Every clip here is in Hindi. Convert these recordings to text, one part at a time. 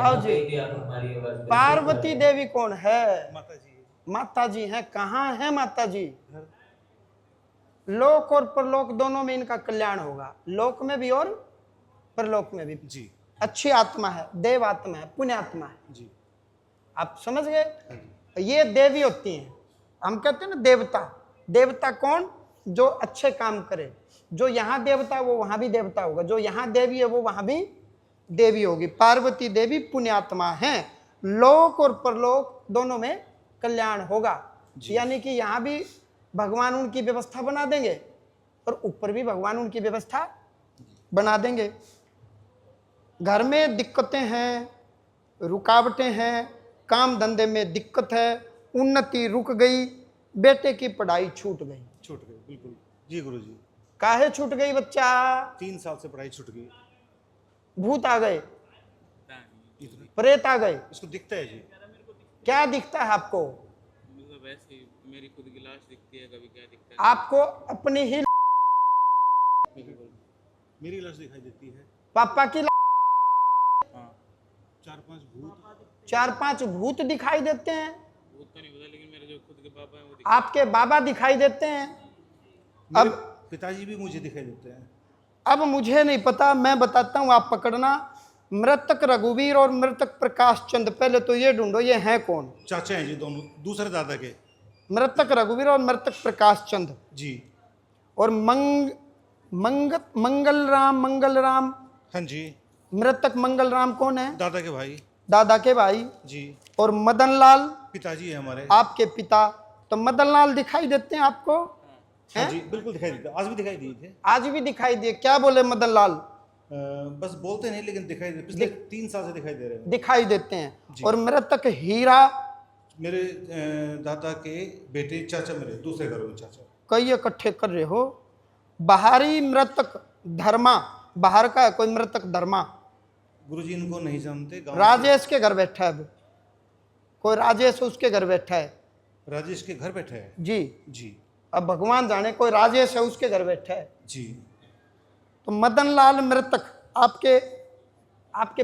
आओ जी। पार्वती देवी कौन है? माता जी। माता जी हैं। कहाँ है माता जी? लोक और परलोक दोनों में इनका कल्याण होगा, लोक में भी और परलोक में भी जी। अच्छी आत्मा है, देव आत्मा है, पुण्य आत्मा है जी। आप समझ गए? ये देवी होती हैं। हम कहते हैं ना देवता। देवता कौन? जो अच्छे काम करे। जो यहाँ देवता वो वहां भी देवता होगा, जो यहाँ देवी है वो वहां भी देवी होगी। पार्वती देवी पुण्यात्मा है, लोक और परलोक दोनों में कल्याण होगा। यानी कि यहाँ भी भगवान उनकी व्यवस्था बना देंगे और ऊपर भी भगवान उनकी व्यवस्था बना देंगे। घर में दिक्कतें हैं, रुकावटें हैं, काम धंधे में दिक्कत है, उन्नति रुक गई, बेटे की पढ़ाई छूट गई। छूट गई, बिल्कुल जी गुरु जी। काहे छूट गई बच्चा? 3 साल से पढ़ाई छूट गई। भूत आ गए, प्रेत आ गए। इसको दिखता है जी। क्या दिखता है आपको? वैसे ही मेरी खुद की लाश दिखती है, कभी क्या दिखता है आपको अपनी ही मेरी लाश दिखाई देती है। पापा की हाँ, 4-5 भूत। 4-5 भूत दिखाई देते हैं। भूत तो नहीं पता, लेकिन मेरे जो खुद के पापा हैं वो आपके बाबा दिखाई देते हैं। अब पिताजी भी मुझे दिखाई देते हैं। अब मुझे नहीं पता, मैं बताता हूँ, आप पकड़ना। मृतक रघुवीर और मृतक प्रकाश चंद, पहले तो ये ढूंढो ये हैं कौन? चाचा हैं जी दोनों, दूसरे दादा के। मृतक रघुवीर और मृतक प्रकाश चंद जी। और मंगल राम। हाँ जी। मृतक मंगल राम कौन है? दादा के भाई। दादा के भाई जी। और मदन लाल पिताजी है हमारे। आपके पिता। तो मदन लाल दिखाई देते हैं आपको? हाँ जी, बिल्कुल दिखाई देते, आज भी दिखाई दिए थे। आज भी दिखाई दिए। क्या बोले मदन लाल? बस बोलते नहीं, लेकिन दिखाई दे, पिछले 3 साल से दिखाई दे रहे हैं। दिखाई देते हैं। और मृतक हीरा मेरे दादा के बेटे, चाचा मेरे दूसरे घरों में चाचा। कई इकट्ठे कर रहे हो। बाहरी मृतक धर्मा, बाहर का है कोई मृतक धर्मा? गुरुजी इनको नहीं जानते। राजेश के घर बैठा है, कोई राजेश उसके घर बैठा है। राजेश के घर बैठा है जी जी। अब भगवान जाने, कोई राजेश है उसके घर बैठा है जी। तो मदन लाल मृतक आपके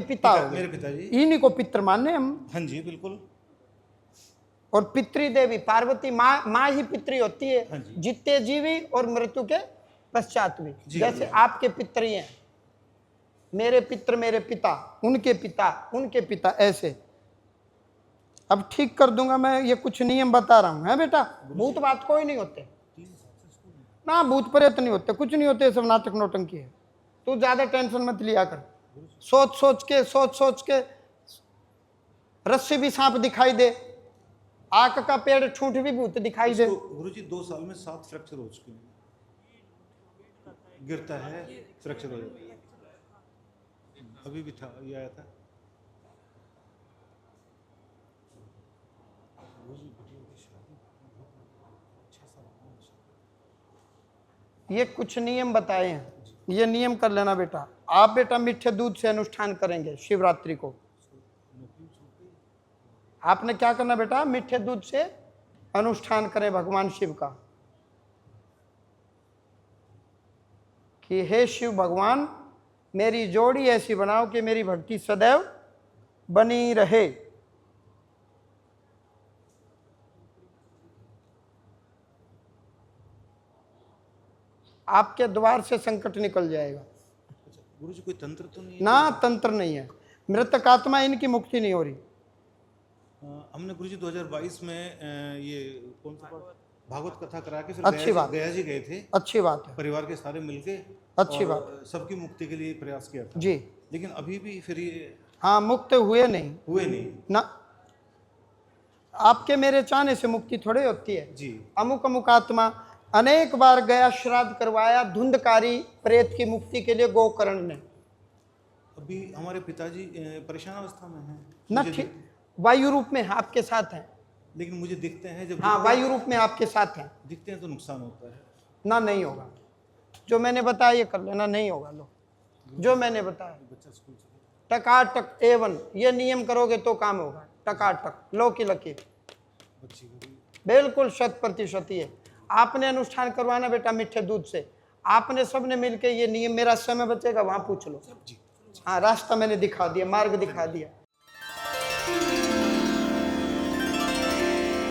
पिता हो गए। मेरे पिताजी। इन्हीं को पितृ माने हम। हाँ जी, बिल्कुल। और पितृ देवी पार्वती माँ ही पितृ होती है। हाँ जी। जितने जीवी और मृत्यु के पश्चात भी। जैसे आपके पितृ हैं, मेरे पितृ मेरे पिता, उनके पिता ऐसे। अब ठीक कर दूंगा मैं, ये कुछ नियम बता रहा हूं, है बेटा? भूत बात कोई नहीं होते ना, भूत प्रेत नहीं होते, कुछ नहीं होते, सब नाटक नौटंकी है। तू ज्यादा टेंशन मत लिया कर। सोच सोच के रस्सी भी सांप दिखाई दे, आक का पेड़ ठूंठ भी भूत दिखाई दे। गुरुजी 2 साल में 7 फ्रैक्चर हो चुके हैं। गिरता है, फ्रैक्चर हो जाता है। अभी भी था, ये आया था। ये कुछ नियम बताए हैं, ये नियम कर लेना बेटा। आप बेटा मीठे दूध से अनुष्ठान करेंगे शिवरात्रि को। आपने क्या करना बेटा? मीठे दूध से अनुष्ठान करें भगवान शिव का कि हे शिव भगवान, मेरी जोड़ी ऐसी बनाओ कि मेरी भक्ति सदैव बनी रहे। आपके द्वार से संकट निकल जाएगा। गुरुजी कोई तंत्र तो नहीं है? ना, तंत्र नहीं है। मृतक आत्मा इनकी मुक्ति नहीं हो रही। हमने गुरुजी 2022 में ये कौन सा भागवत कथा करा के फिर अच्छी बात, गया जी गए थे। अच्छी बात है, परिवार के सारे मिलके अच्छी बात, सबकी मुक्ति के लिए प्रयास किया था जी। लेकिन अभी भी फिर ये हाँ, मुक्त हुए नहीं ना। आपके मेरे चाहने से मुक्ति थोड़ी होती है जी। अमुक अमुक आत्मा अनेक बार गया, श्राद्ध करवाया, धुंधकारी प्रेत की मुक्ति के लिए गोकर्ण ने। अभी हमारे पिताजी परेशान अवस्था में हैं ना, ठीक वायु रूप में आपके साथ हैं, लेकिन मुझे दिखते हैं जब हाँ वायु रूप में आपके साथ हैं। दिखते हैं तो नुकसान होता है ना, नहीं होगा। जो मैंने बताया ये कर लेना, नहीं होगा। लो जो मैंने बताया बच्चा स्कूल से टकाटक A1, ये नियम करोगे तो काम होगा। टकाटक, लो की लकीर, बच्ची बिल्कुल 100% ही है। आपने अनुष्ठान करवाना बेटा मीठे दूध से। आपने सबने मिलके ये नियम, मेरा समय बचेगा वहां पूछ लो। हाँ, रास्ता मैंने दिखा दिया, मार्ग दिखा दिया।